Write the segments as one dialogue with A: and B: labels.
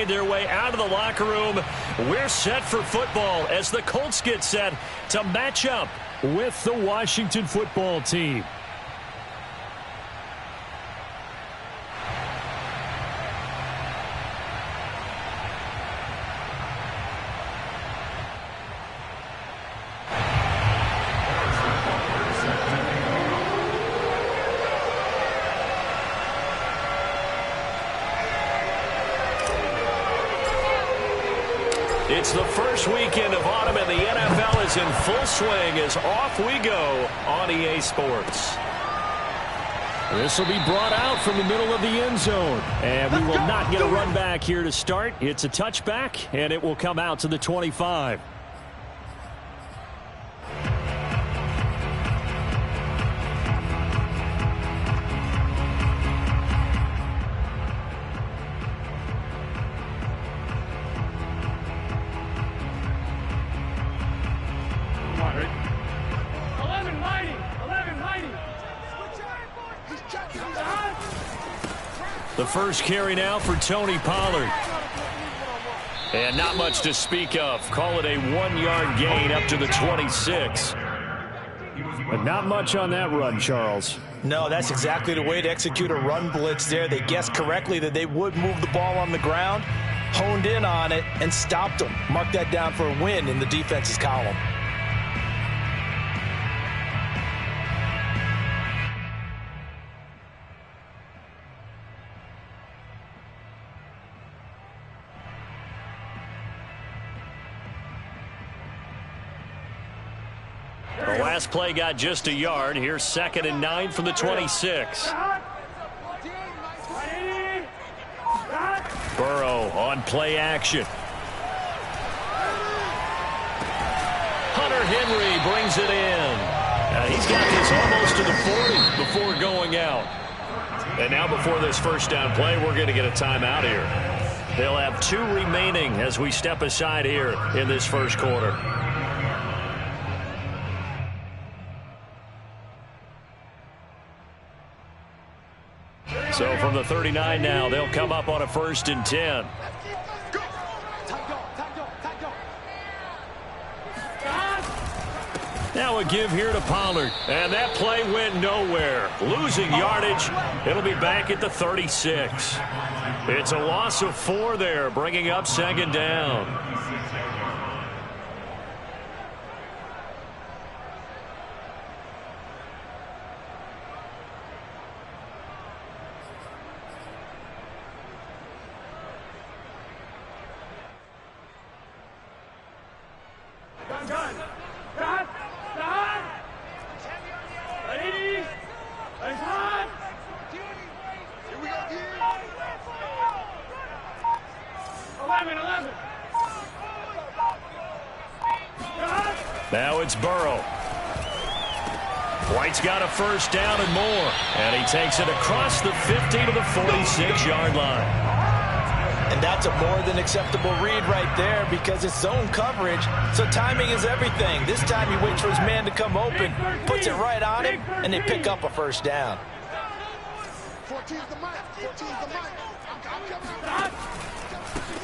A: Their way out of the locker room. We're set for football as the Colts get set to match up with the Washington football team. It's the first weekend of autumn, and the NFL is in full swing as off we go on EA Sports. This will be brought out from the middle of the end zone, and we will not get a run back here to start. It's a touchback, and it will come out to the 25. The first carry now for Tony Pollard. And not much to speak of. Call it a 1-yard gain up to the 26. But not much on that run, Charles.
B: No, that's exactly the way to execute a run blitz there. They guessed correctly that they would move the ball on the ground, honed in on it, and stopped them. Mark that down for a win in the defense's column.
A: The last play got just a yard. Here's 2nd and 9 from the 26. Burrow on play action. Hunter Henry brings it in. He's got this almost to the 40 before going out. And now before this first down play, we're going to get a timeout here. They'll have 2 remaining as we step aside here in this first quarter. So from the 39 now, they'll come up on a 1st and 10. Now a give here to Pollard. And that play went nowhere. Losing yardage. It'll be back at the 36. It's a loss of 4 there, bringing up 2nd down. Now it's Burrow. White's got a 1st down and more. And he takes it across the 50 to the 46-yard line.
B: And that's a more than acceptable read right there because it's zone coverage, so timing is everything. This time he waits for his man to come open, puts it right on him, and they pick up a 1st down.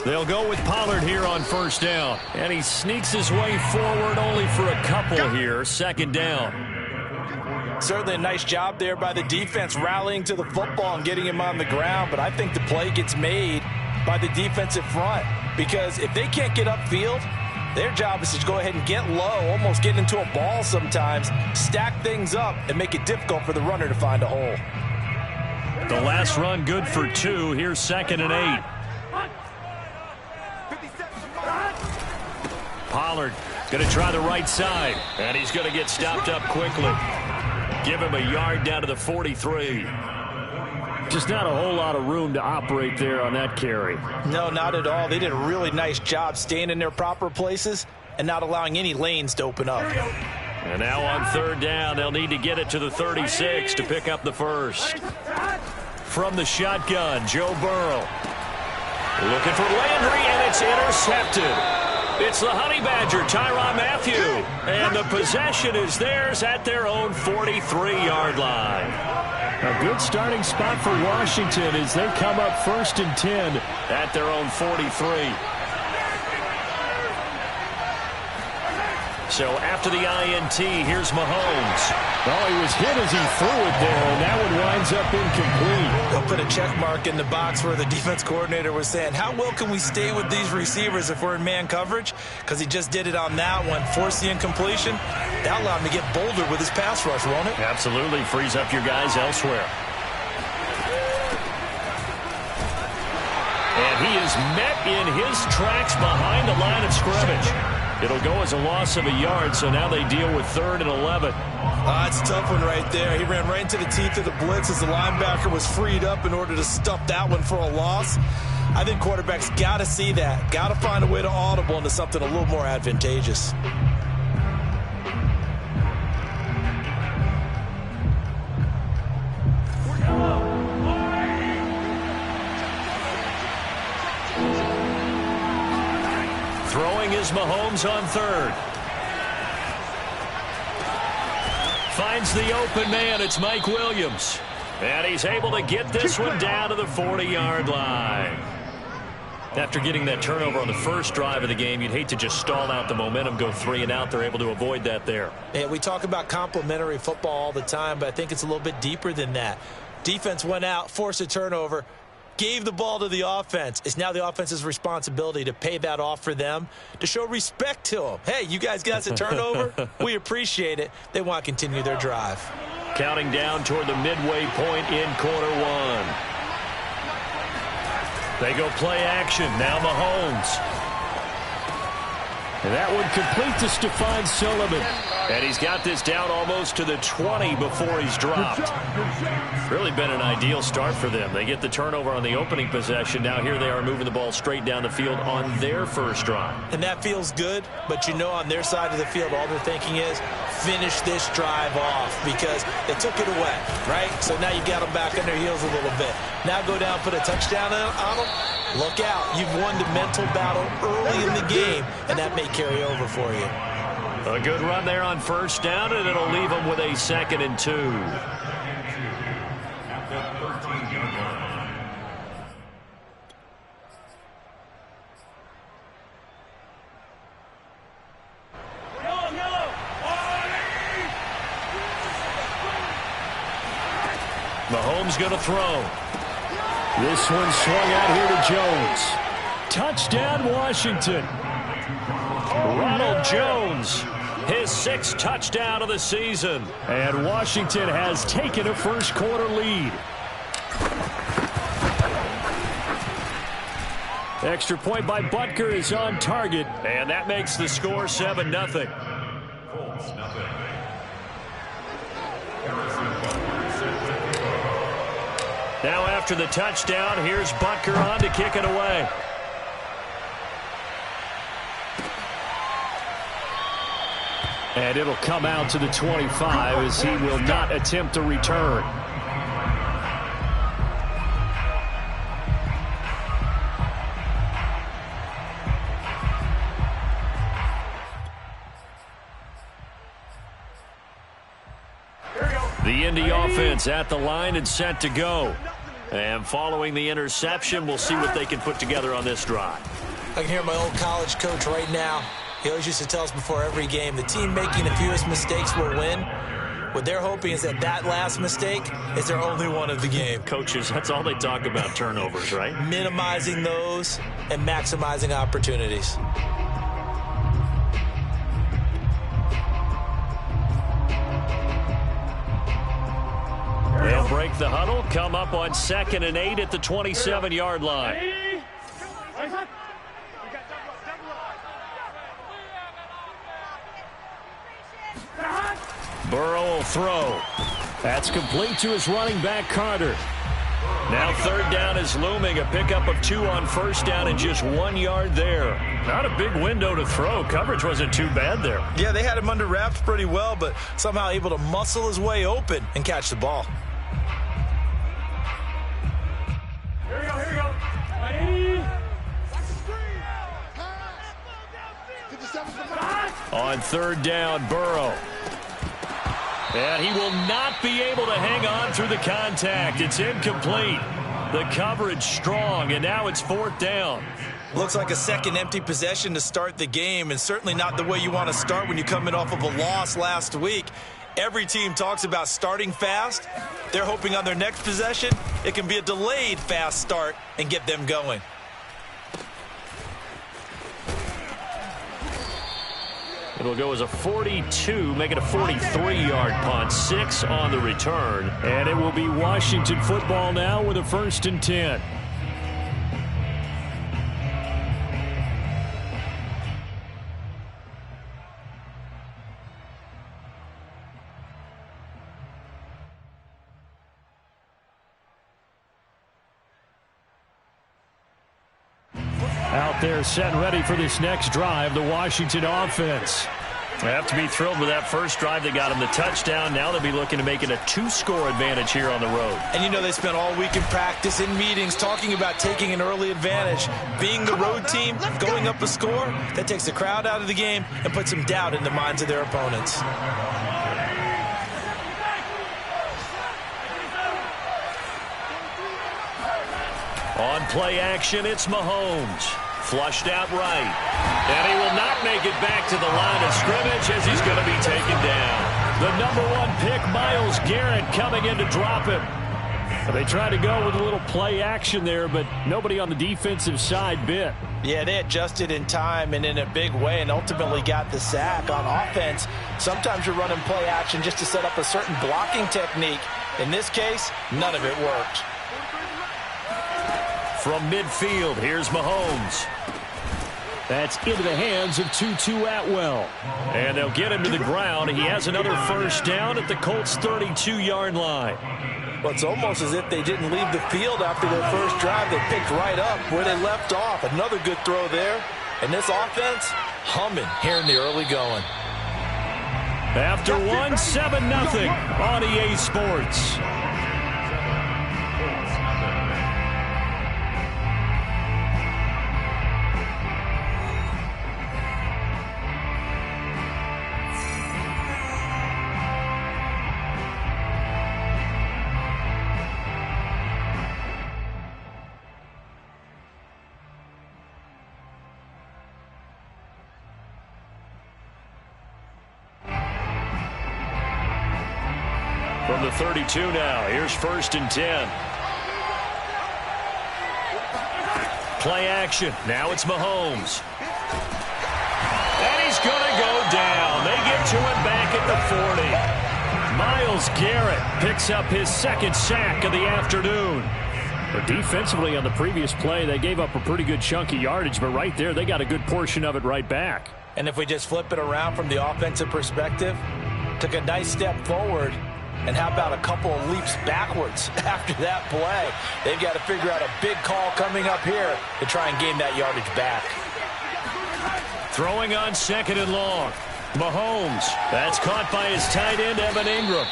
A: They'll go with Pollard here on 1st down. And he sneaks his way forward only for a couple here. 2nd down.
B: Certainly a nice job there by the defense rallying to the football and getting him on the ground. But I think the play gets made by the defensive front. Because if they can't get upfield, their job is to go ahead and get low, almost get into a ball sometimes, stack things up, and make it difficult for the runner to find a hole.
A: The last run good for 2. Here's 2nd and 8. Pollard going to try the right side, and he's going to get stopped up quickly. Give him a yard down to the 43. Just not a whole lot of room to operate there on that carry.
B: No, not at all. They did a really nice job staying in their proper places and not allowing any lanes to open up.
A: And now on 3rd down, they'll need to get it to the 36 to pick up the 1st. From the shotgun, Joe Burrow. Looking for Landry, and it's intercepted. It's the Honey Badger, Tyrann Mathieu. And the possession is theirs at their own 43-yard line.
C: A good starting spot for Washington as they come up 1st and 10
A: at their own 43. So after the INT, here's Mahomes.
C: Oh, he was hit as he threw it there, and that one winds up incomplete.
B: They'll put a check mark in the box where the defense coordinator was saying, how well can we stay with these receivers if we're in man coverage? Because he just did it on that one, forced the incompletion. That allowed him to get bolder with his pass rush, won't it?
A: Absolutely. Frees up your guys elsewhere. And he is met in his tracks behind the line of scrimmage. It'll go as a loss of a yard, so now they deal with 3rd and 11.
B: It's a tough one right there. He ran right into the teeth of the blitz as the linebacker was freed up in order to stuff that one for a loss. I think quarterbacks got to see that. Got to find a way to audible into something a little more advantageous.
A: Throwing is Mahomes on 3rd. Finds the open man. It's Mike Williams. And he's able to get this one down to the 40-yard line. After getting that turnover on the first drive of the game, you'd hate to just stall out the momentum, go 3 and out. They're able to avoid that there.
B: Yeah, we talk about complementary football all the time, but I think it's a little bit deeper than that. Defense went out, forced a turnover, gave the ball to the offense. It's now the offense's responsibility to pay that off for them, to show respect to them. Hey, you guys got us a turnover? We appreciate it. They want to continue their drive.
A: Counting down toward the midway point in quarter 1. They go play action. Now Mahomes.
C: And that one complete to Stephon Sullivan.
A: And he's got this down almost to the 20 before he's dropped. Really been an ideal start for them. They get the turnover on the opening possession. Now here they are moving the ball straight down the field on their first drive.
B: And that feels good, but you know on their side of the field all they're thinking is finish this drive off because they took it away, right? So now you got them back on their heels a little bit. Now go down, put a touchdown on them. Look out. You've won the mental battle early in the game, and that may carry over for you.
A: A good run there on first down, and it'll leave them with a 2nd and 2. Mahomes going to throw.
C: This one swung out here to Jones. Touchdown, Washington.
A: Ronald Jones, his 6th touchdown of the season.
C: And Washington has taken a first-quarter lead. Extra point by Butker is on target.
A: And that makes the score 7-0. Now after the touchdown, here's Butker on to kick it away.
C: And it'll come out to the 25 as he will not attempt to return.
A: The Indy offense at the line and set to go. And following the interception, we'll see what they can put together on this drive.
B: I can hear my old college coach right now. He always used to tell us before every game, the team making the fewest mistakes will win. What they're hoping is that last mistake is their only one of the game.
A: Coaches, that's all they talk about, turnovers, right?
B: Minimizing those and maximizing opportunities.
A: They'll break the huddle, come up on 2nd and 8 at the 27-yard line. Burrow will throw.
C: That's complete to his running back, Carter.
A: Now 3rd down is looming. A pickup of 2 on first down and just 1 yard there. Not a big window to throw. Coverage wasn't too bad there.
B: Yeah, they had him under wraps pretty well, but somehow able to muscle his way open and catch the ball.
D: Here we go.
A: On 3rd down, Burrow. And he will not be able to hang on through the contact. It's incomplete. The coverage strong, and now it's 4th down.
B: Looks like a second empty possession to start the game, and certainly not the way you want to start when you're coming off of a loss last week. Every team talks about starting fast. They're hoping on their next possession it can be a delayed fast start and get them going.
A: It'll go as a 42, make it a 43-yard punt, 6 on the return.
C: And it will be Washington football now with a 1st and 10. Out there set and ready for this next drive, the Washington offense.
A: They have to be thrilled with that first drive that got them the touchdown. Now they'll be looking to make it a 2-score advantage here on the road.
B: And you know they spent all week in practice, in meetings, talking about taking an early advantage. Being the road team, going up a score, that takes the crowd out of the game and puts some doubt in the minds of their opponents.
A: On play action, it's Mahomes. Flushed out right. And he will not make it back to the line of scrimmage as he's going to be taken down. The #1 pick, Myles Garrett, coming in to drop him.
C: They tried to go with a little play action there, but nobody on the defensive side bit.
B: Yeah, they adjusted in time and in a big way and ultimately got the sack. On offense, sometimes you're running play action just to set up a certain blocking technique. In this case, none of it worked.
A: From midfield, here's Mahomes.
C: That's into the hands of Tutu Atwell.
A: And they'll get him to the ground. He has another first down at the Colts' 32-yard line.
B: Well, it's almost as if they didn't leave the field after their first drive. They picked right up where they left off. Another good throw there. And this offense, humming here in the early going.
C: After one, 7-0 on EA Sports.
A: From the 32 now, here's 1st and 10. Play action. Now it's Mahomes. And he's going to go down. They get to him back at the 40. Myles Garrett picks up his 2nd sack of the afternoon.
C: But defensively on the previous play, they gave up a pretty good chunk of yardage, but right there, they got a good portion of it right back.
B: And if we just flip it around from the offensive perspective, took a nice step forward. And how about a couple of leaps backwards after that play? They've got to figure out a big call coming up here to try and gain that yardage back.
A: Throwing on 2nd and long. Mahomes. That's caught by his tight end, Evan Ingram.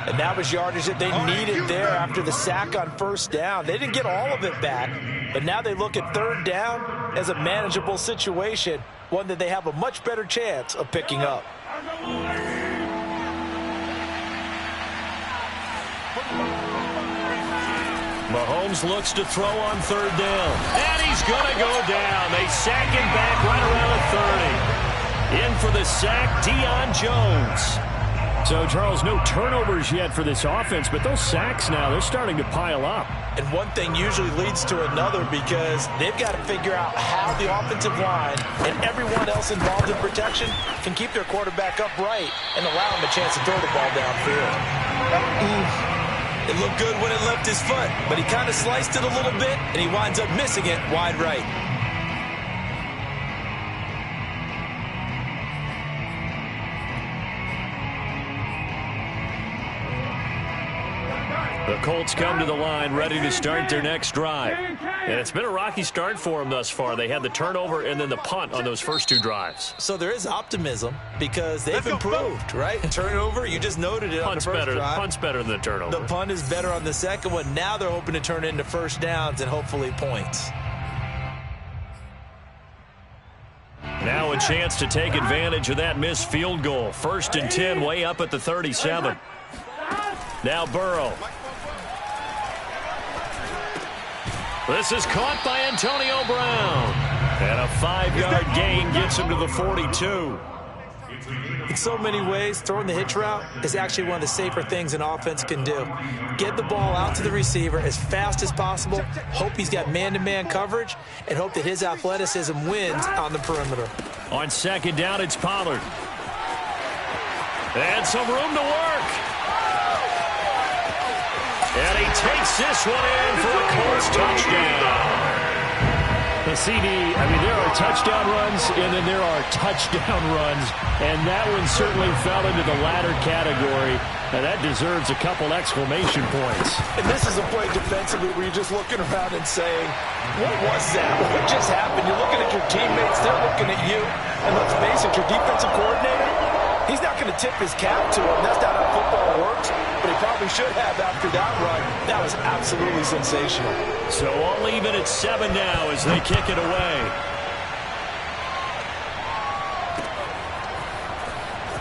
B: And that was yardage that they needed there after the sack on 1st down. They didn't get all of it back, but now they look at 3rd down as a manageable situation, one that they have a much better chance of picking up.
A: Mahomes looks to throw on 3rd down. And he's going to go down. They sack him back right around the 30. In for the sack, Deion Jones.
C: So, Charles, no turnovers yet for this offense, but those sacks now, they're starting to pile up.
B: And one thing usually leads to another because they've got to figure out how the offensive line and everyone else involved in protection can keep their quarterback upright and allow him a chance to throw the ball downfield. It looked good when it left his foot, but he kind of sliced it a little bit, and he winds up missing it wide right.
A: The Colts come to the line ready to start their next drive. And it's been a rocky start for them thus far. They had the turnover and then the punt on those first 2 drives.
B: So there is optimism because they've improved, right? Turnover, you just noted it on the first drive.
A: Punt's better than the turnover.
B: The punt is better on the second one. Now they're hoping to turn it into 1st downs and hopefully points.
A: Now a chance to take advantage of that missed field goal. 1st and 10 way up at the 37. Now Burrow. This is caught by Antonio Brown. And a 5-yard gain gets him to the 42.
B: In so many ways, throwing the hitch route is actually one of the safer things an offense can do. Get the ball out to the receiver as fast as possible, hope he's got man-to-man coverage, and hope that his athleticism wins on the perimeter.
A: On second down, it's Pollard. And some room to work. And he takes this one in for a close touchdown.
C: The CD, I mean, there are touchdown runs, and then there are touchdown runs, and that one certainly fell into the latter category, and that deserves a couple exclamation points.
B: And this is a play defensively where you're just looking around and saying, what was that? What just happened? You're looking at your teammates, they're looking at you, and let's face it, your defensive coordinator, he's not going to tip his cap to him. That's not how football works, but he probably should have after that run. That was absolutely sensational.
A: So I'll leave it at 7 now as they kick it away.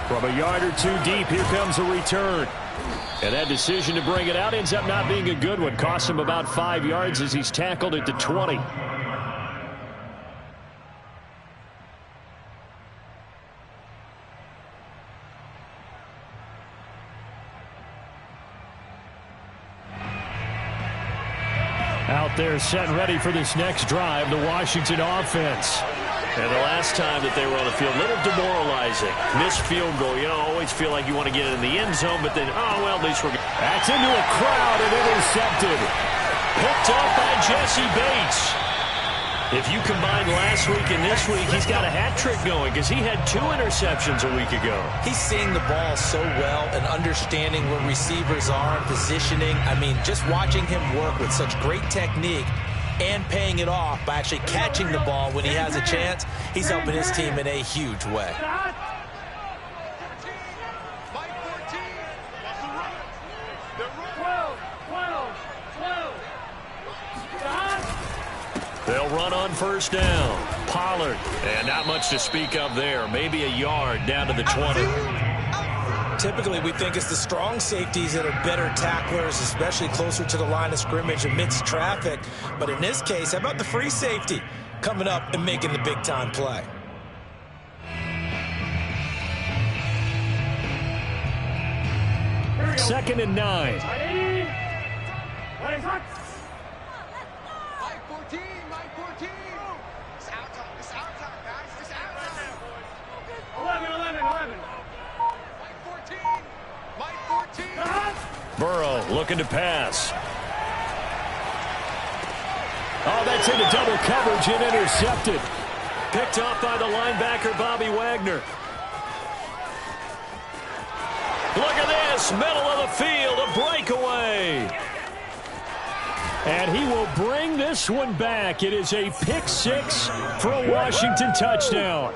A: From a yard or two deep, here comes a return. And that decision to bring it out ends up not being a good one. Costs him about 5 yards as he's tackled at the 20. Out there set and ready for this next drive, the Washington offense. And the last time that they were on the field, a little demoralizing. Missed field goal. You know, always feel like you want to get it in the end zone, but then, oh, well, at least we're good.
C: That's into a crowd and intercepted.
A: Picked up by Jesse Bates. If you combine last week and this week, he's got a hat trick going because he had 2 interceptions a week ago.
B: He's seeing the ball so well and understanding where receivers are and positioning. I mean, just watching him work with such great technique and paying it off by actually catching the ball when he has a chance, he's helping his team in a huge way.
A: They'll run on first down. Pollard. And not much to speak of there. Maybe a yard down to the 20.
B: Typically, we think it's the strong safeties that are better tacklers, especially closer to the line of scrimmage amidst traffic. But in this case, how about the free safety coming up and making the big-time play?
C: Second and 9.
A: Burrow looking to pass.
C: Oh, that's into double coverage and intercepted.
A: Picked off by the linebacker, Bobby Wagner. Look at this, middle of the field, a breakaway.
C: And he will bring this one back. It is a pick 6 for a Washington touchdown.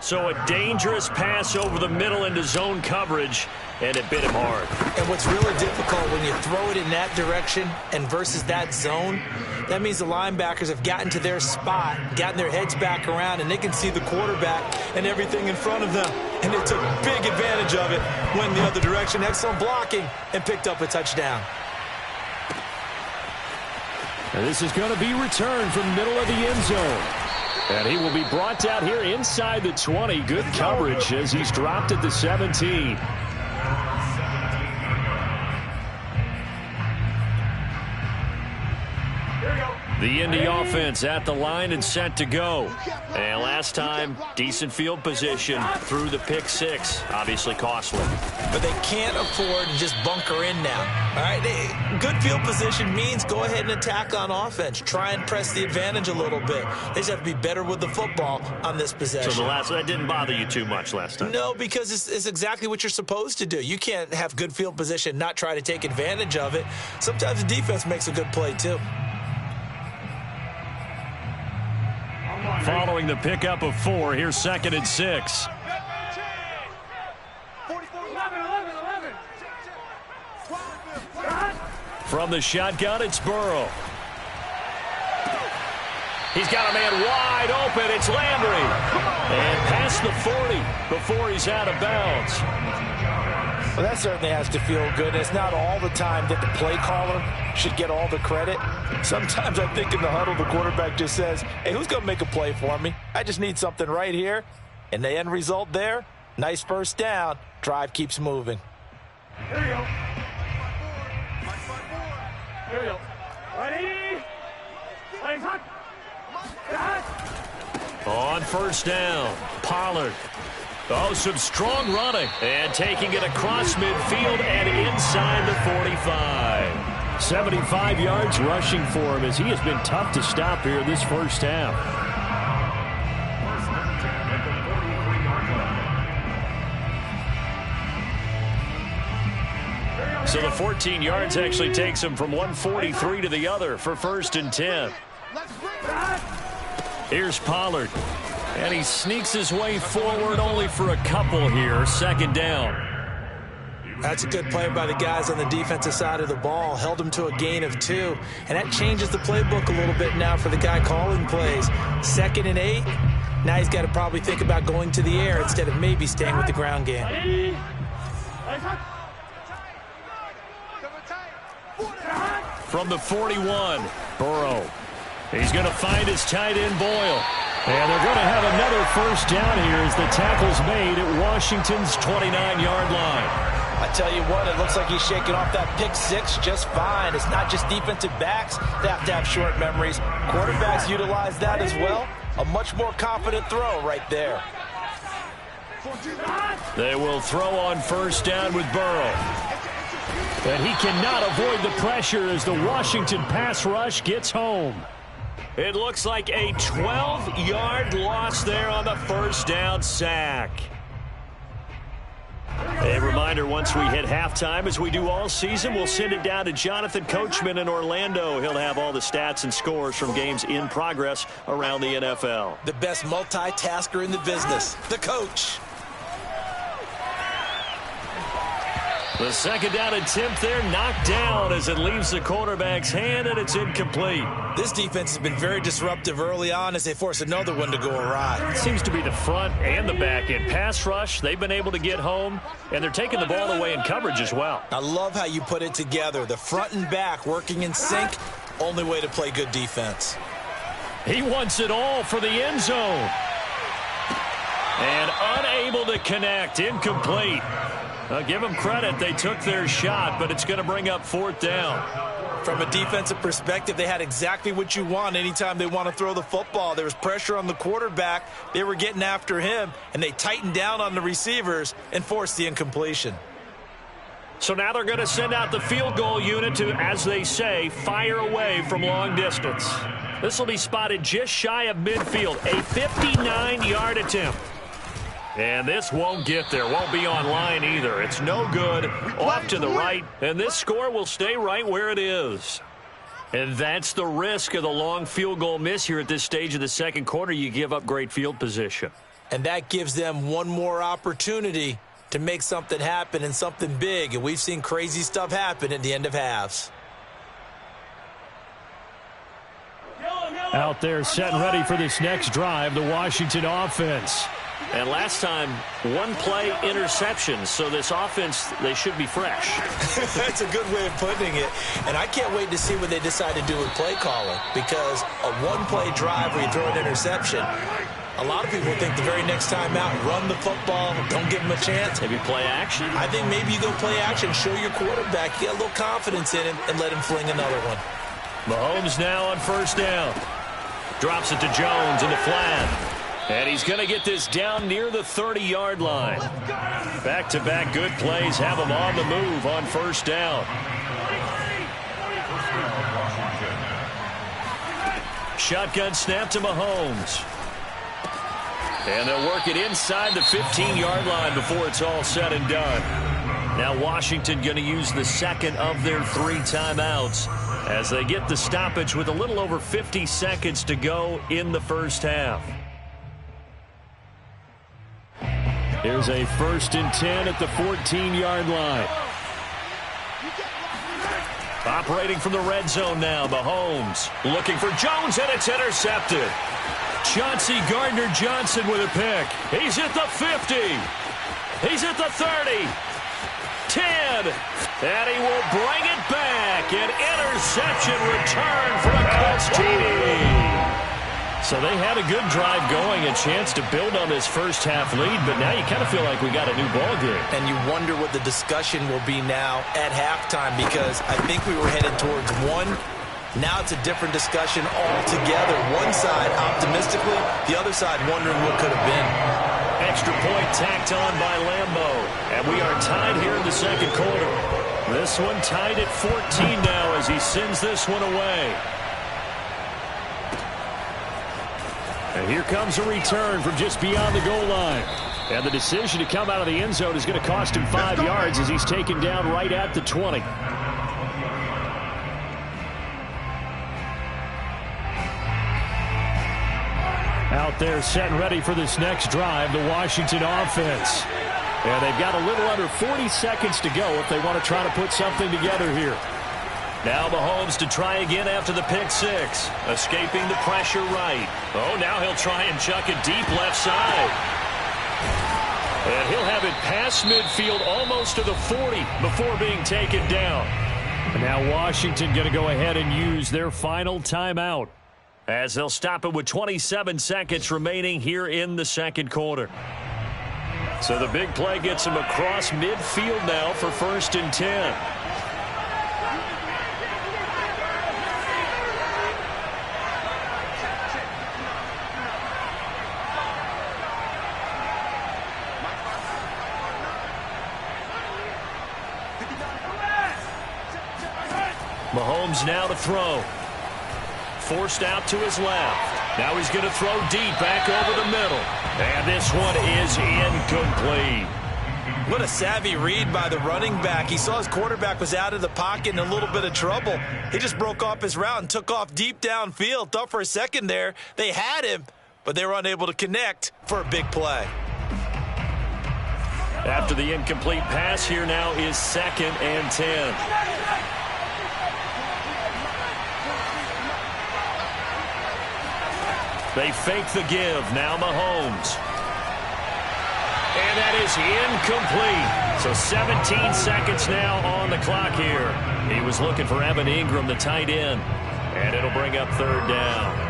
A: So a dangerous pass over the middle into zone coverage, and it bit him hard.
B: And what's really difficult when you throw it in that direction and versus that zone, that means the linebackers have gotten to their spot, gotten their heads back around, and they can see the quarterback and everything in front of them. And they took big advantage of it, went the other direction, excellent blocking, and picked up a touchdown.
C: And this is going to be returned from middle of the end zone. And he will be brought out here inside the 20. Good coverage as he's dropped at the 17.
A: The Indy offense at the line and set to go. And last time, decent field position through the pick 6. Obviously costly.
B: But they can't afford to just bunker in now. All right, good field position means go ahead and attack on offense. Try and press the advantage a little bit. They just have to be better with the football on this possession.
A: So that didn't bother you too much last time?
B: No, because it's exactly what you're supposed to do. You can't have good field position, not try to take advantage of it. Sometimes the defense makes a good play too.
A: Following the pickup of 4, here's 2nd and 6. From the shotgun, it's Burrow. He's got a man wide open. It's Landry. And past the 40 before he's out of bounds.
B: Well, that certainly has to feel good. It's not all the time that the play caller should get all the credit. Sometimes I think in the huddle, the quarterback just says, hey, who's going to make a play for me? I just need something right here. And the end result there, nice first down. Drive keeps moving.
D: Here you go. Here you go. Ready? Legs hot.
A: On first down, Pollard. Oh, some strong running. And taking it across midfield and inside the 45.
C: 75 yards rushing for him as he has been tough to stop here this first half.
A: So the 14 yards actually takes him from 143 to the other for 1st and 10. Here's Pollard. And he sneaks his way forward only for a couple here. 2nd down.
B: That's a good play by the guys on the defensive side of the ball. Held him to a gain of 2. And that changes the playbook a little bit now for the guy calling plays. 2nd and 8. Now he's got to probably think about going to the air instead of maybe staying with the ground game.
A: From the 41, Burrow. He's going to find his tight end, Boyle.
C: And they're going to have another first down here as the tackle's made at Washington's 29-yard line.
B: I tell you what, it looks like he's shaking off that pick 6 just fine. It's not just defensive backs that have to have short memories. Quarterbacks utilize that as well. A much more confident throw right there.
A: They will throw on first down with Burrow.
C: And he cannot avoid the pressure as the Washington pass rush gets home.
A: It looks like a 12-yard loss there on the first down sack. A reminder, once we hit halftime, as we do all season, we'll send it down to Jonathan Coachman in Orlando. He'll have all the stats and scores from games in progress around the NFL.
B: The best multitasker in the business, the coach.
A: The 2nd down attempt there knocked down as it leaves the quarterback's hand, and it's incomplete.
B: This defense has been very disruptive early on as they force another one to go awry.
C: It seems to be the front and the back end. Pass rush, they've been able to get home, and they're taking the ball away in coverage as well.
B: I love how you put it together. The front and back working in sync, only way to play good defense.
C: He wants it all for the end zone.
A: And unable to connect, incomplete. Give them credit. They took their shot, but it's going to bring up 4th down.
B: From a defensive perspective, they had exactly what you want anytime they want to throw the football. There was pressure on the quarterback. They were getting after him, and they tightened down on the receivers and forced the incompletion.
A: So now they're going to send out the field goal unit to, as they say, fire away from long distance. This will be spotted just shy of midfield. A 59-yard attempt. And this won't get there. Won't be on line either. It's no good. Off to the right. And this score will stay right where it is. And that's the risk of the long field goal miss here at this stage of the 2nd quarter. You give up great field position.
B: And that gives them one more opportunity to make something happen and something big. And we've seen crazy stuff happen at the end of halves.
C: Out there set and ready for this next drive, the Washington offense.
A: And last time, 1 play interception. So this offense, they should be fresh.
B: That's a good way of putting it. And I can't wait to see what they decide to do with play calling. Because a 1-play drive where you throw an interception, a lot of people think the very next time out, run the football, don't give them a chance.
A: Maybe play action?
B: I think maybe you go play action, show your quarterback, get a little confidence in him, and let him fling another one.
A: Mahomes now on first down. Drops it to Jones in the flat. And he's going to get this down near the 30-yard line. Back-to-back good plays have him on the move on first down. Shotgun snap to Mahomes. And they'll work it inside the 15-yard line before it's all said and done. Now Washington going to use the 2nd of their 3 timeouts as they get the stoppage with a little over 50 seconds to go in the first half.
C: Here's a 1st and 10 at the 14-yard line.
A: Operating from the red zone now, Mahomes looking for Jones, and it's intercepted. Chauncey Gardner-Johnson with a pick. He's at the 50. He's at the 30. 10. And he will bring it back. An interception return for a Colts TD. So they had a good drive going, a chance to build on this first half lead, but now you kind of feel like we got a new ball game.
B: And you wonder what the discussion will be now at halftime, because I think we were headed towards one. Now it's a different discussion altogether. One side optimistically, the other side wondering what could have been.
A: Extra point tacked on by Lambeau. And we are tied here in the second quarter. This one tied at 14 now as he sends this one away. And here comes a return from just beyond the goal line. And the decision to come out of the end zone is going to cost him 5 yards as he's taken down right at the 20. Out there set and ready for this next drive, the Washington offense. And they've got a little under 40 seconds to go if they want to try to put something together here. Now Mahomes to try again after the pick six. Escaping the pressure right. Oh, now he'll try and chuck it deep left side. And he'll have it past midfield almost to the 40 before being taken down. And now Washington going to go ahead and use their final timeout, as they'll stop it with 27 seconds remaining here in the second quarter. So the big play gets him across midfield now for 1st and 10. Mahomes now to throw. Forced out to his left. Now he's going to throw deep back over the middle. And this one is incomplete.
B: What a savvy read by the running back. He saw his quarterback was out of the pocket in a little bit of trouble. He just broke off his route and took off deep downfield. Thought for a second there they had him, but they were unable to connect for a big play.
A: After the incomplete pass, here now is 2nd and 10. They fake the give. Now Mahomes. And that is incomplete. So 17 seconds now on the clock here. He was looking for Evan Ingram, the tight end. And it'll bring up 3rd down.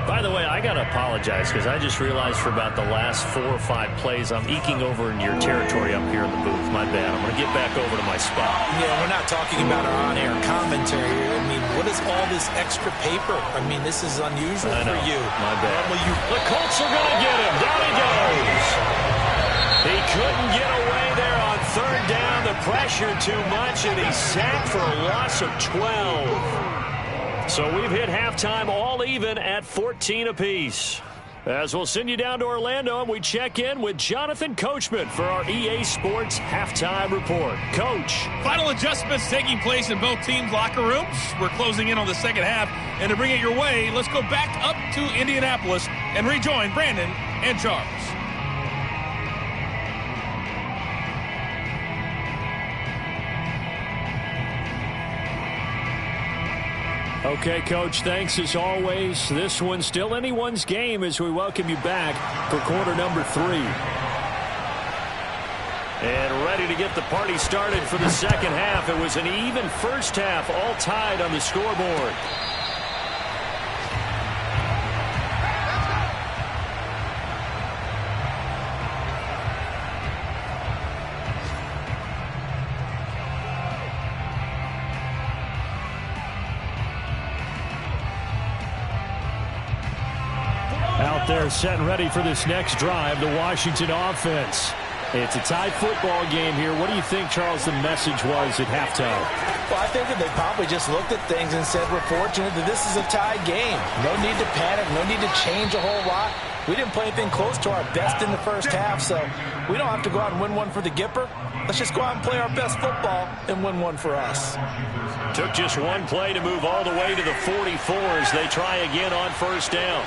A: By the way, I got to apologize because I just realized for about the last 4 or 5 plays, I'm eking over in your territory up here in the booth. My bad. I'm going to get back over to my spot.
B: Yeah, we're not talking about our on-air commentary. I mean, what is all this extra paper? I mean, this is unusual for you.
A: My bad.
B: The
A: Colts are going to get him. Down he goes. He couldn't get away there on 3rd down. The pressure too much, and he's sacked for a loss of 12. So we've hit halftime all even at 14 apiece. As we'll send you down to Orlando, and we check in with Jonathan Coachman for our EA Sports Halftime Report. Coach.
E: Final adjustments taking place in both teams' locker rooms. We're closing in on the second half. And to bring it your way, let's go back up to Indianapolis and rejoin Brandon and Charles.
C: Okay, Coach, thanks as always. This one's still anyone's game as we welcome you back for quarter number 3.
A: And ready to get the party started for the second half. It was an even first half, all tied on the scoreboard.
C: Out there set and ready for this next drive, the Washington offense. It's a tied football game here. What do you think, Charles, the message was at halftime?
B: Well, I think that they probably just looked at things and said, we're fortunate that this is a tied game. No need to panic, no need to change a whole lot. We didn't play anything close to our best in the first half, so we don't have to go out and win one for the Gipper. Let's just go out and play our best football and win one for us.
A: Took just one play to move all the way to the 44 as they try again on 1st down.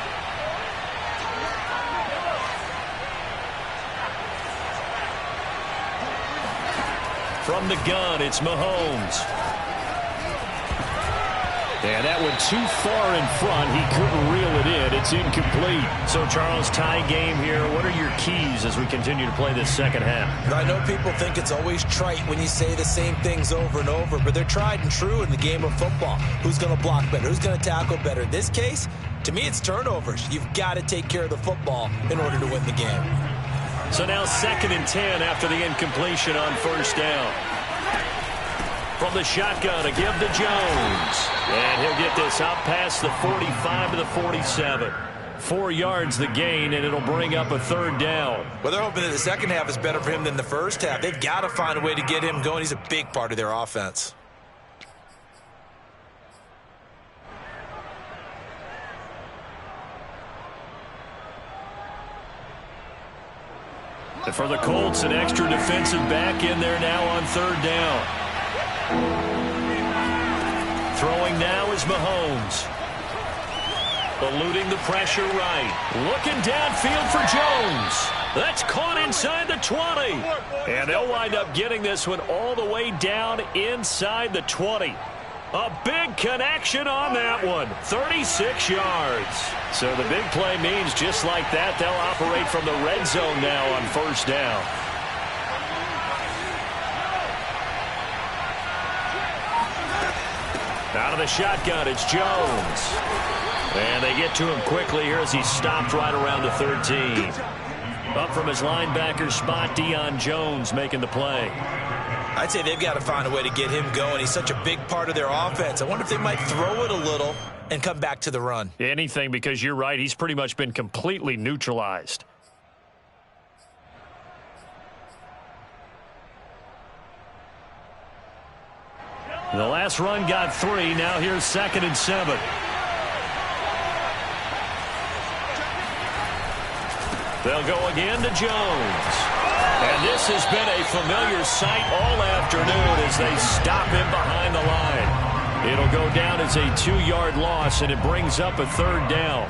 A: From the gun, it's Mahomes. And that went too far in front. He couldn't reel it in.
C: It's incomplete.
A: So, Charles, tie game here. What are your keys as we continue to play this second half?
B: I know people think it's always trite when you say the same things over and over, but they're tried and true in the game of football. Who's going to block better? Who's going to tackle better? In this case, to me, it's turnovers. You've got to take care of the football in order to win the game.
A: So now 2nd and 10 after the incompletion on first down. From the shotgun, a give to Jones. And he'll get this out past the 45 to the 47. 4 yards the gain, and it'll bring up a 3rd down.
B: Well, they're hoping that the second half is better for him than the first half. They've got to find a way to get him going. He's a big part of their offense.
A: And for the Colts, an extra defensive back in there now on 3rd down. Throwing now is Mahomes. Eluding the pressure right. Looking downfield for Jones. That's caught inside the 20. And they'll wind up getting this one all the way down inside the 20. A big connection on that one. 36 yards. So the big play means just like that, they'll operate from the red zone now on first down. Out of the shotgun, it's Jones. And they get to him quickly here as he's stopped right around the 13. Up from his linebacker spot, Deion Jones making the play.
B: I'd say they've got to find a way to get him going. He's such a big part of their offense. I wonder if they might throw it a little and come back to the run.
A: Anything, because you're right, he's pretty much been completely neutralized. The last run got 3. Now here's 2nd and 7. They'll go again to Jones. And this has been a familiar sight all afternoon as they stop him behind the line. It'll go down as a 2-yard loss, and it brings up a 3rd down.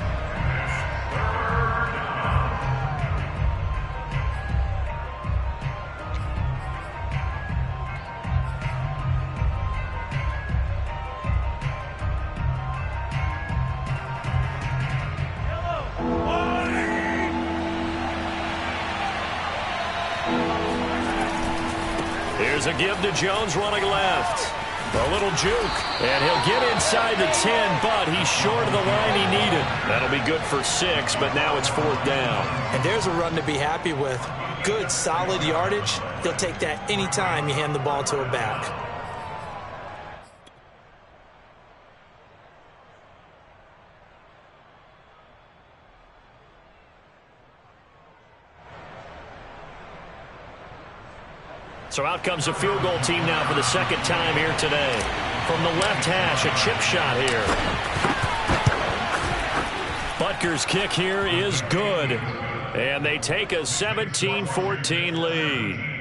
A: Here's a give to Jones running left. A little juke, and he'll get inside the 10, but he's short of the line he needed. That'll be good for 6, but now it's 4th down.
B: And there's a run to be happy with. Good, solid yardage. He'll take that anytime you hand the ball to a back.
A: So out comes a field goal team now for the 2nd time here today. From the left hash, a chip shot here. Butker's kick here is good. And they take a 17-14 lead.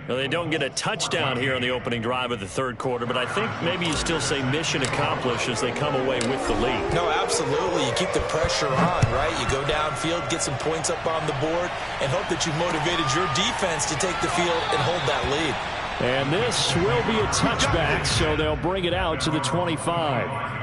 A: Now, they don't get a touchdown here on the opening drive of the 3rd quarter, but I think maybe you still say mission accomplished as they come away with the lead.
B: No, absolutely. You keep the pressure on, right? You go downfield, get some points up on the board, and hope that you've motivated your defense to take the field and hold that lead.
C: And this will be a touchback, so they'll bring it out to the 25.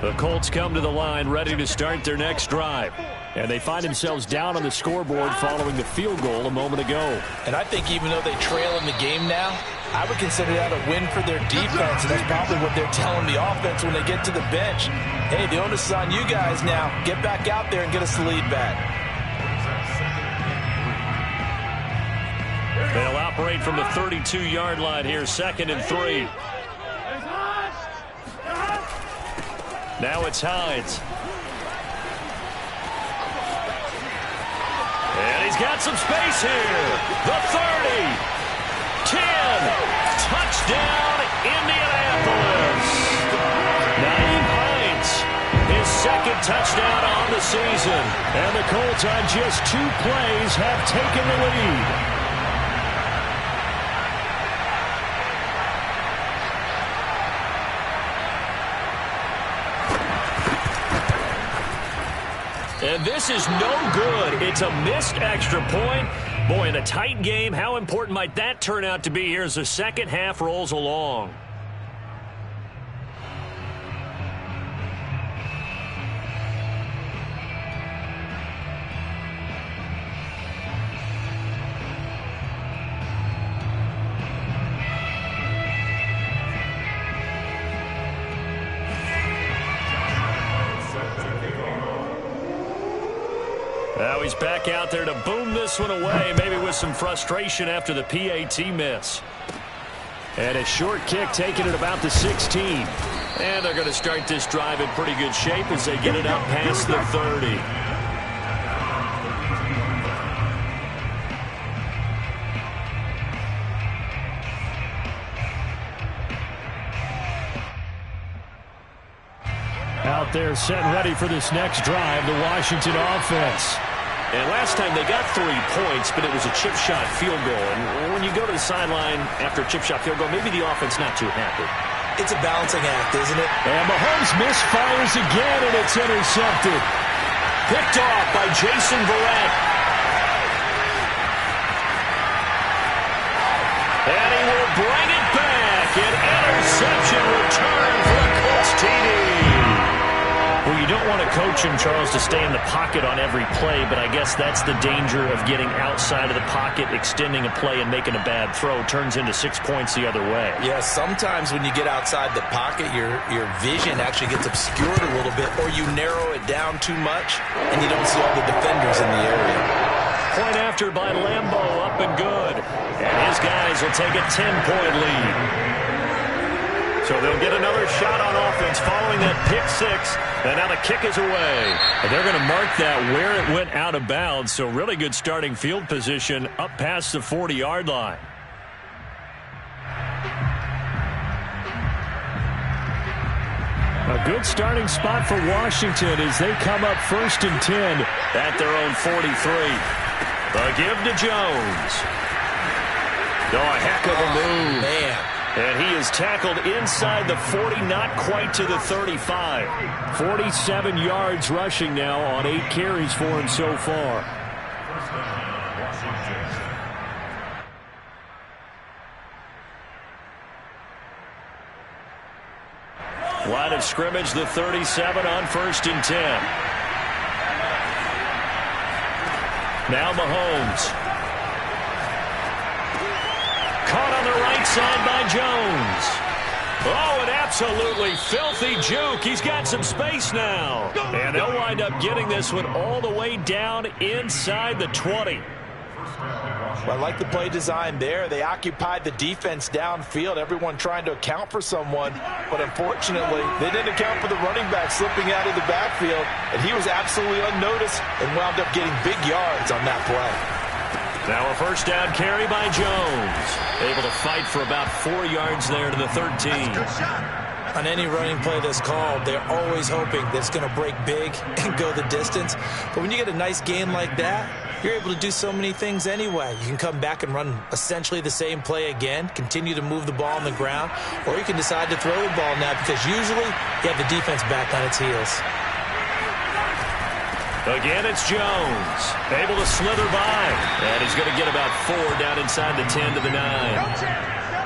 A: The Colts come to the line ready to start their next drive. And they find themselves down on the scoreboard following the field goal a moment ago.
B: And I think even though they trail in the game now, I would consider that a win for their defense, and that's probably what they're telling the offense when they get to the bench. Hey, the onus is on you guys now. Get back out there and get us the lead back.
A: They'll operate from the 32-yard line here, 2nd and 3. Now it's Hines. And he's got some space here. The 30. 10. Touchdown, Indianapolis. Naeem Hines, his 2nd touchdown on the season. And the Colts on just 2 plays have taken the lead. And this is no good. It's a missed extra point, Boy, in a tight game, how important might that turn out to be here as the second half rolls along? Now he's back out there to boom this one away, maybe with some frustration after the PAT miss.
C: And a short kick taken at about the 16.
A: And they're going to start this drive in pretty good shape as they get it up past the 30.
C: Out there set and ready for this next drive, the Washington offense.
A: And last time they got 3 points, but it was a chip shot field goal. And when you go to the sideline after a chip shot field goal, maybe the offense not too happy.
B: It's a balancing act, isn't it?
C: And Mahomes misfires again, and it's intercepted.
A: Picked off by Jason Verrett. And he will bring it back. An interception return for the Colts TD.
C: Well, you don't want to coach him, Charles, to stay in the pocket on every play, but I guess that's the danger of getting outside of the pocket, extending a play, and making a bad throw. Turns into 6 points the other way.
B: Yeah, sometimes when you get outside the pocket, your vision actually gets obscured a little bit, or you narrow it down too much, and you don't see all the defenders in the area.
A: Point after by Lambeau, up and good. And his guys will take a 10-point lead. So they'll get another shot on offense following that pick 6. And now the kick is away.
C: And they're going to mark that where it went out of bounds. So really good starting field position up past the 40-yard line. A good starting spot for Washington as they come up 1st and 10
A: at their own 43. The give to Jones. Oh, a heck of a move.
B: Man.
A: And he is tackled inside the 40, not quite to the 35.
C: 47 yards rushing now on 8 carries for him so far.
A: Line of scrimmage, the 37 on 1st and 10. Now Mahomes. Caught on the right side by Jones. Oh, an absolutely filthy juke. He's got some space now. And they'll wind up getting this one all the way down inside the 20.
B: Well, I like the play design there. They occupied the defense downfield, everyone trying to account for someone. But unfortunately, they didn't account for the running back slipping out of the backfield. And he was absolutely unnoticed and wound up getting big yards on that play.
A: Now a first down carry by Jones. Able to fight for about 4 yards there to the 13.
B: On any running play that's called, they're always hoping that it's going to break big and go the distance. But when you get a nice game like that, you're able to do so many things anyway. You can come back and run essentially the same play again, continue to move the ball on the ground, or you can decide to throw the ball now because usually you have the defense back on its heels.
A: Again, it's Jones. Able to slither by. And he's going to get about 4 down inside the 10 to the 9.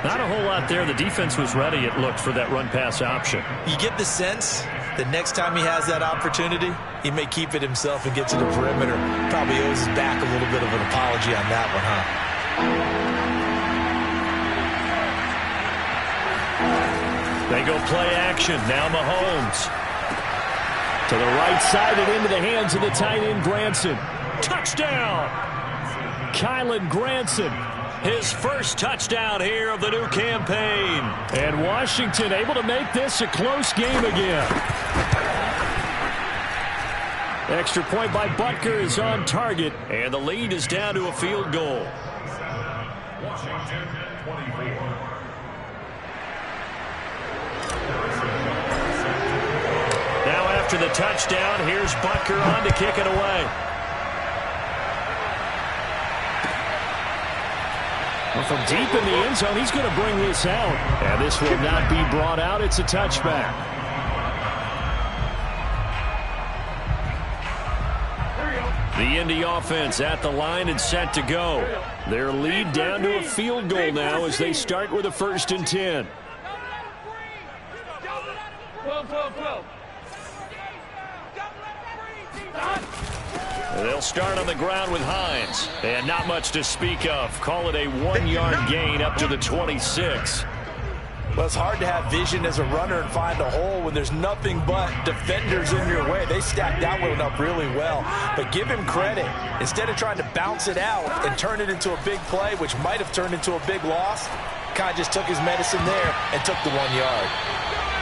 C: Not a whole lot there. The defense was ready, it looked, for that run-pass option.
B: You get the sense that next time he has that opportunity, he may keep it himself and get to the perimeter. Probably owes his back a little bit of an apology on that one, huh?
C: They go play action. Now Mahomes. To the right side and into the hands of the tight end, Granson. Touchdown! Kylan Granson.
A: His first touchdown here of the new campaign.
C: And Washington able to make this a close game again. Extra point by Butker is on target.
A: And the lead is down to a field goal.
F: Washington 24.
A: Now after the touchdown, here's Butker on to kick it away.
C: Well, from deep in the end zone, he's going to bring this out. And this will not be brought out. It's a touchback.
A: The Indy offense at the line and set to go. Their lead down to a field goal now as they start with a 1st and 10. They'll start on the ground with Hines. And not much to speak of. Call it a 1-yard gain up to the 26.
B: Well, it's hard to have vision as a runner and find a hole when there's nothing but defenders in your way. They stacked that one up really well. But give him credit. Instead of trying to bounce it out and turn it into a big play, which might have turned into a big loss, kind of just took his medicine there and took the 1 yard.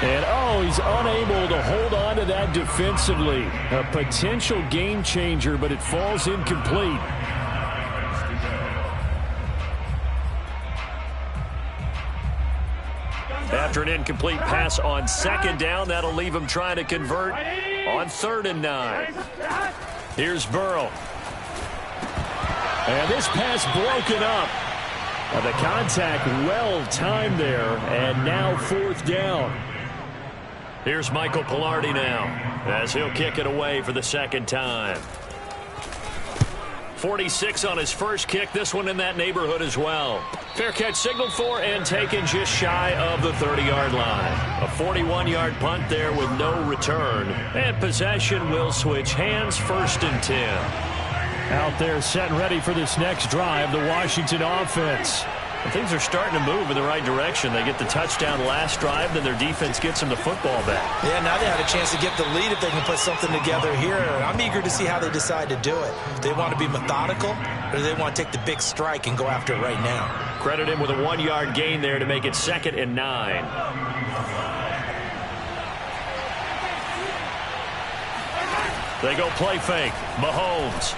C: And, he's unable to hold on to that defensively. A potential game changer, but it falls incomplete.
A: After an incomplete pass on 2nd down, that'll leave him trying to convert on 3rd and 9. Here's Burrow.
C: And this pass broken up. The contact well timed there, and now 4th down.
A: Here's Michael Pilardi now as he'll kick it away for the 2nd time. 46 on his first kick. This one in that neighborhood as well. Fair catch signaled for and taken just shy of the 30-yard line. A 41-yard punt there with no return. And possession will switch hands, 1st and 10.
C: Out there set and ready for this next drive, the Washington offense.
A: And things are starting to move in the right direction. They get the touchdown last drive, then their defense gets them the football back.
B: Yeah, now they have a chance to get the lead if they can put something together here. I'm eager to see how they decide to do it. Do they want to be methodical, or do they want to take the big strike and go after it right now?
A: Credit him with a 1-yard gain there to make it 2nd and 9. They go play fake. Mahomes.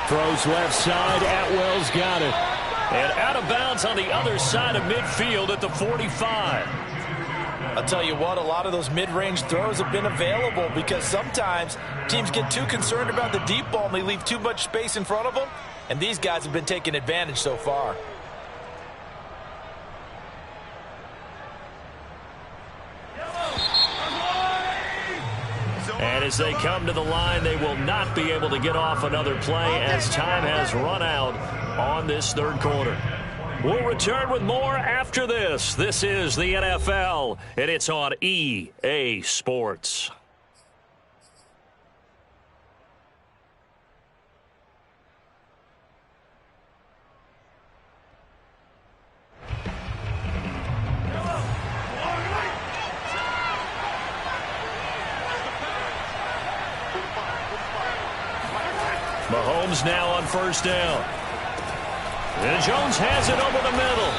C: Throws left side. Atwell's got it.
A: And out of bounds on the other side of midfield at the 45.
B: I'll tell you what, a lot of those mid-range throws have been available because sometimes teams get too concerned about the deep ball and they leave too much space in front of them, and these guys have been taking advantage so far.
A: And as they come to the line, they will not be able to get off another play as time has run out on this 3rd quarter. We'll return with more after this. This is the NFL, and it's on EA Sports. Mahomes now on 1st down. And Jones has it over the middle.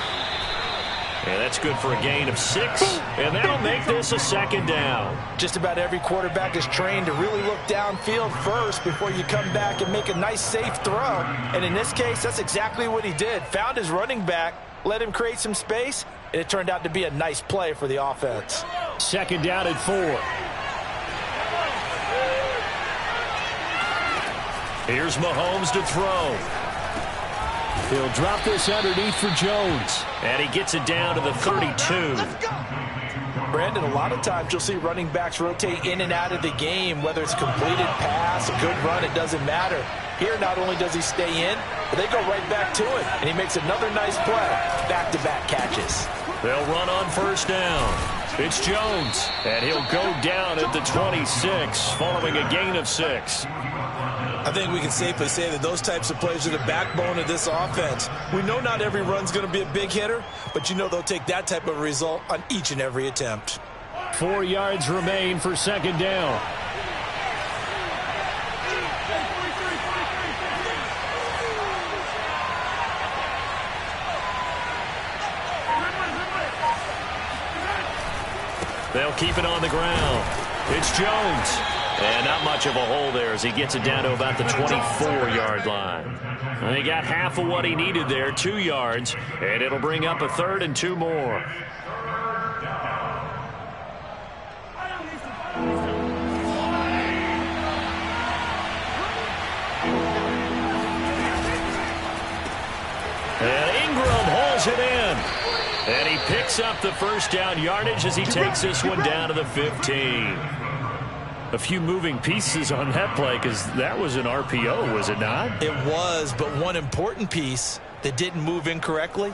A: And that's good for a gain of 6. And that'll make this a 2nd down.
B: Just about every quarterback is trained to really look downfield first before you come back and make a nice, safe throw. And in this case, that's exactly what he did. Found his running back, let him create some space, and it turned out to be a nice play for the offense.
C: 2nd down at 4.
A: Here's Mahomes to throw.
C: He'll drop this underneath for Jones.
A: And he gets it down to the 32.
B: Brandon, a lot of times you'll see running backs rotate in and out of the game, whether it's a completed pass, a good run, it doesn't matter. Here, not only does he stay in, but they go right back to it, and he makes another nice play. Back-to-back catches.
A: They'll run on 1st down. It's Jones, and he'll go down at the 26, following a gain of 6.
B: I think we can safely say that those types of plays are the backbone of this offense. We know not every run's going to be a big hitter, but you know they'll take that type of result on each and every attempt.
C: 4 yards remain for 2nd down.
A: They'll keep it on the ground. It's Jones. And not much of a hole there as he gets it down to about the 24-yard line. And he got half of what he needed there, 2 yards, and it'll bring up a 3rd and 2 more. And Ingram holds it in. And he picks up the 1st down yardage as he takes this one down to the 15.
C: a few moving pieces on that play because that was an RPO, was it not?
B: It was, but one important piece that didn't move incorrectly,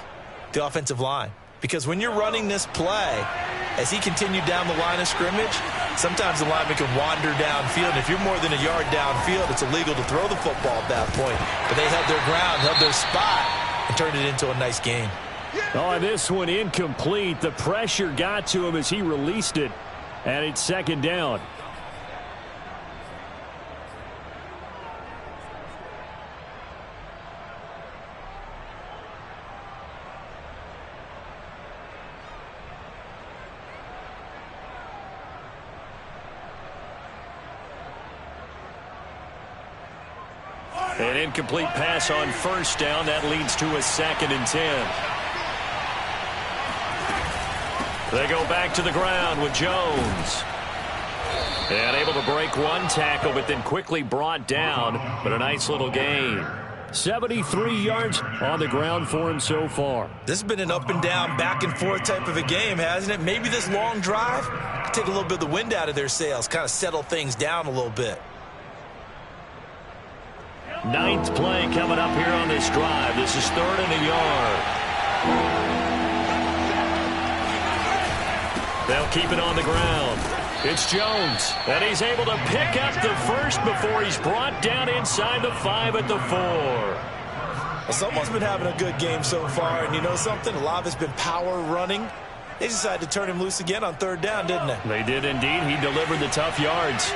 B: the offensive line. Because when you're running this play, as he continued down the line of scrimmage, sometimes the lineman can wander downfield. And if you're more than a yard downfield, it's illegal to throw the football at that point. But they held their ground, held their spot, and turned it into a nice game.
C: Oh, this one incomplete. The pressure got to him as he released it, and it's second down. An incomplete pass on first down. That leads to a 2nd and 10. They go back to the ground with Jones. And able to break one tackle, but then quickly brought down. But a nice little gain. 73 yards on the ground for him so far.
B: This has been an up and down, back and forth type of a game, hasn't it? Maybe this long drive could take a little bit of the wind out of their sails, kind of settle things down a little bit.
C: 9th play coming up here on this drive. This is 3rd and a yard. They'll keep it on the ground. It's Jones, and he's able to pick up the first before he's brought down inside the 5 at the 4.
B: Well, someone's been having a good game so far, and you know something? A lot of it's been power running. They decided to turn him loose again on 3rd down, didn't they?
C: They did indeed. He delivered the tough yards.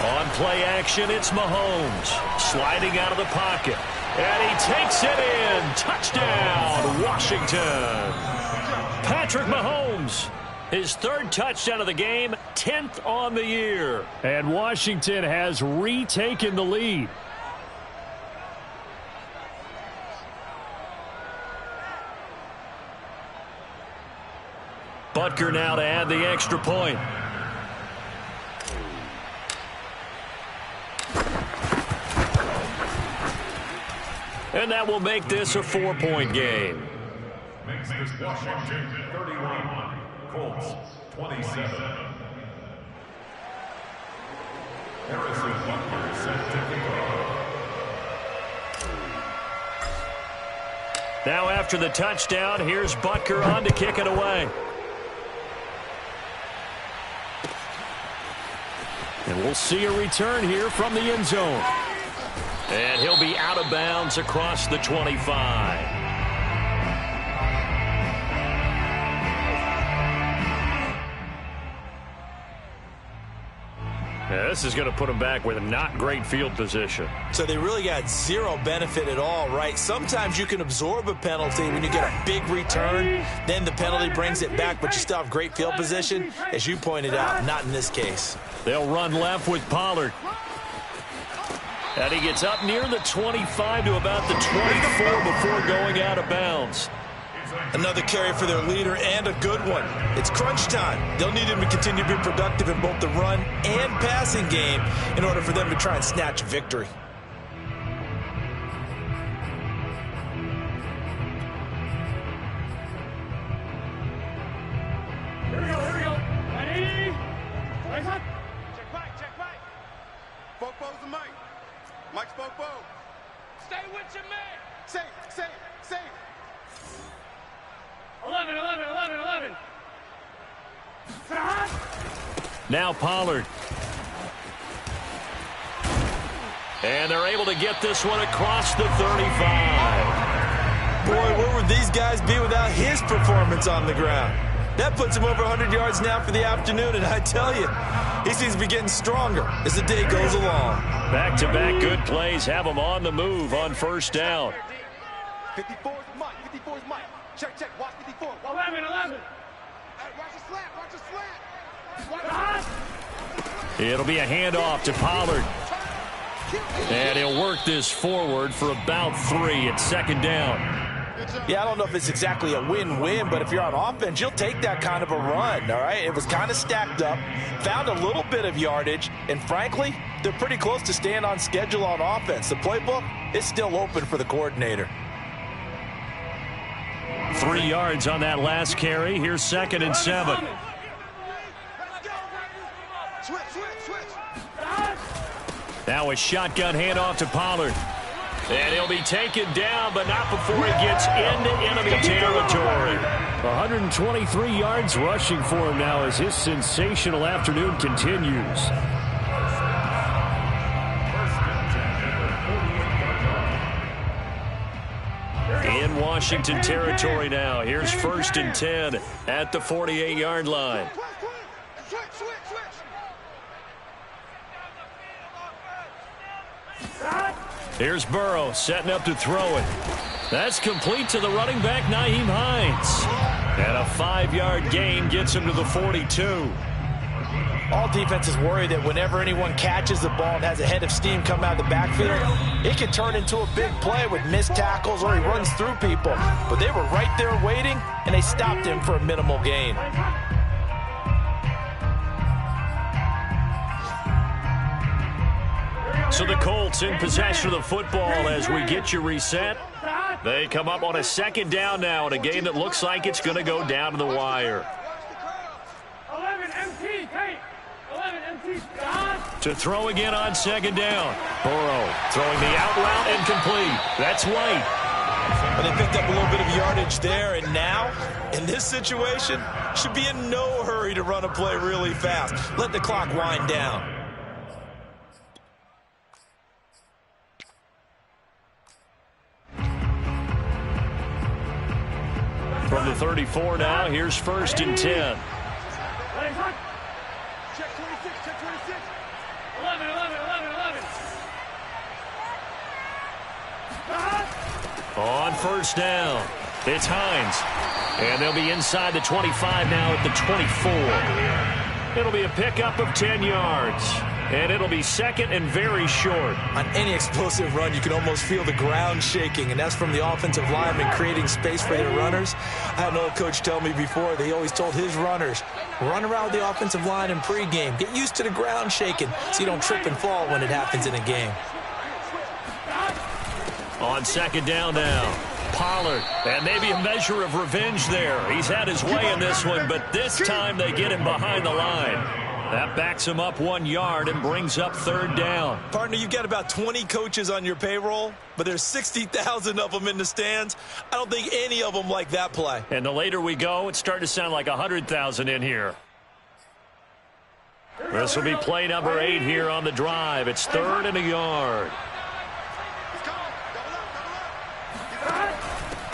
C: On play action, it's Mahomes. Sliding out of the pocket. And he takes it in. Touchdown, Washington. Patrick Mahomes, his 3rd touchdown of the game, 10th on the year. And Washington has retaken the lead. Butker now to add the extra point. And that will make this a 4-point game.
F: Makes this Washington 31, Colts 27. Harrison Butker set to kick off.
C: Now after the touchdown, here's Butker on to kick it away. And we'll see a return here from the end zone. And he'll be out of bounds across the 25. Yeah, this is going to put him back with a not great field position.
B: So they really got zero benefit at all, right? Sometimes you can absorb a penalty when you get a big return. Then the penalty brings it back, but you still have great field position. As you pointed out, not in this case.
C: They'll run left with Pollard. And he gets up near the 25 to about the 24 before going out of bounds.
B: Another carry for their leader and a good one. It's crunch time. They'll need him to continue to be productive in both the run and passing game in order for them to try and snatch victory.
D: Here we go. Ready? Rise up. Check back.
G: Fopo's the mic. Mike's Fopo.
D: Stay with your man.
G: Safe.
D: 11.
C: Now Pollard. And they're able to get this one across the 35.
B: Boy, where would these guys be without his performance on the ground? That puts him over 100 yards now for the afternoon, and I tell you, he seems to be getting stronger as the day goes along.
C: Back-to-back good plays have him on the move on first down.
G: 54's Mike. Check. Watch 54.
D: 11.
G: Watch the slant.
C: It'll be a handoff to Pollard. And he'll work this forward for about 3 at second down.
B: Yeah, I don't know if it's exactly a win-win, but if you're on offense, you'll take that kind of a run, all right? It was kind of stacked up, found a little bit of yardage, and frankly, they're pretty close to staying on schedule on offense. The playbook is still open for the coordinator.
A: 3 yards on that last carry. Here's 2nd and 7. Now a shotgun handoff to Pollard. And he'll be taken down, but not before he gets into enemy territory.
C: 123 yards rushing for him now as his sensational afternoon continues.
A: In Washington territory now. Here's 1st and 10 at the 48-yard line. Here's Burrow setting up to throw it. That's complete to the running back, Nyheim Hines. And a 5-yard gain gets him to the 42.
B: All defenses worry that whenever anyone catches the ball and has a head of steam come out of the backfield, it can turn into a big play with missed tackles or he runs through people. But they were right there waiting, and they stopped him for a minimal gain.
A: So the Colts in possession of the football as we get you reset. They come up on a 2nd down now in a game that looks like it's going to go down to the wire.
D: 11 MT, Kate. 11 MT.
A: To throw again on 2nd down. Burrow throwing the out route and complete. That's White.
B: But they picked up a little bit of yardage there, and now, in this situation, should be in no hurry to run a play really fast. Let the clock wind down.
A: From the 34 now, here's 1st and 10.
D: Check 26, check 26. 11, 11, 11, 11.
A: On 1st down, it's Hines. And they'll be inside the 25 now at the 24. It'll be a pickup of 10 yards. And it'll be 2nd and very short.
B: On any explosive run, you can almost feel the ground shaking, and that's from the offensive linemen creating space for their runners. I had an old coach tell me before, they always told his runners, run around the offensive line in pregame. Get used to the ground shaking so you don't trip and fall when it happens in a game.
A: On 2nd down now, Pollard. And maybe a measure of revenge there. He's had his way in this one, but this time they get him behind the line. That backs him up 1 yard and brings up 3rd down.
B: Partner, you've got about 20 coaches on your payroll, but there's 60,000 of them in the stands. I don't think any of them like that play.
A: And the later we go, it's starting to sound like 100,000 in here. This will be play number 8 here on the drive. It's 3rd and a yard.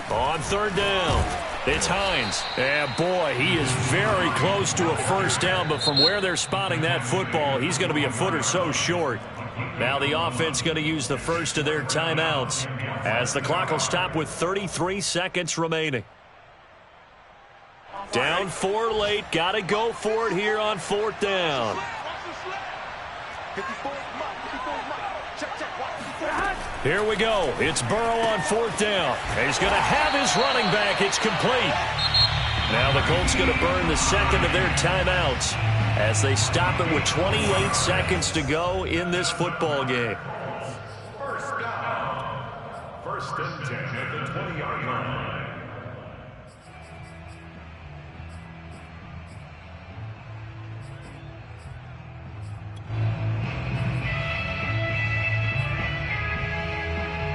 A: On 3rd down, it's Hines. And boy, he is very close to a 1st down, but from where they're spotting that football, he's going to be a foot or so short. Now the offense going to use the first of their timeouts as the clock will stop with 33 seconds remaining. Down 4 late, got to go for it here on 4th down. Here we go. It's Burrow on 4th down. He's going to have his running back. It's complete. Now the Colts going to burn the 2nd of their timeouts as they stop it with 28 seconds to go in this football game.
F: 1st down. 1st and 10 at the 20-yard line.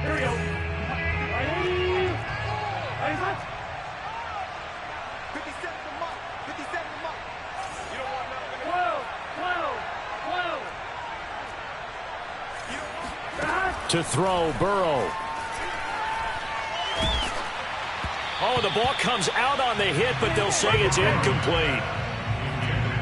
D: Here we go. 57 to Mike. 57 to Mike. You don't want nothing. 12.
C: To throw, Burrow.
A: Oh, the ball comes out on the hit, but they'll say it's incomplete.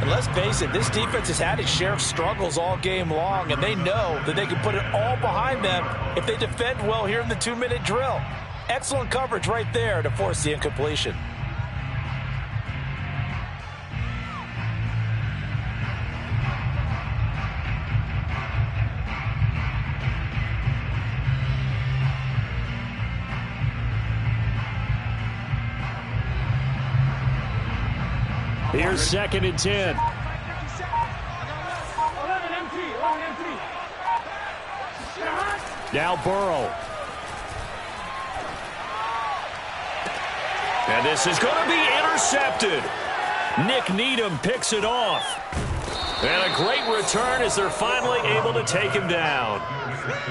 B: And let's face it, this defense has had its share of struggles all game long, and they know that they can put it all behind them if they defend well here in the 2-minute drill. Excellent coverage right there to force the incompletion.
C: Here's 2nd and 10.
D: 11 MT. 11 MT.
C: Now Burrow.
A: And this is going to be intercepted. Nick Needham picks it off. And a great return as they're finally able to take him down.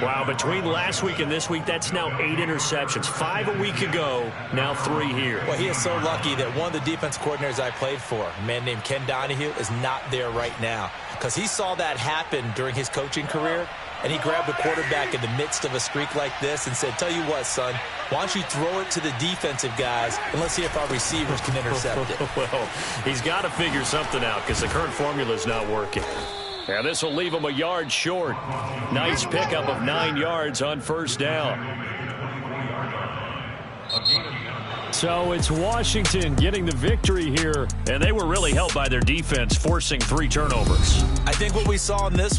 A: Wow, between last week and this week, that's now 8 interceptions. 5 a week ago, now 3 here.
B: Well, he is so lucky that one of the defense coordinators I played for, a man named Ken Donahue, is not there right now. Because he saw that happen during his coaching career, and he grabbed the quarterback in the midst of a streak like this and said, tell you what, son, why don't you throw it to the defensive guys, and let's see if our receivers can intercept it.
A: Well, he's got to figure something out because the current formula is not working. And this will leave him a yard short. Nice pickup of 9 yards on first down.
C: So it's Washington getting the victory here.
A: And they were really helped by their defense, forcing 3 turnovers.
B: I think what we saw in this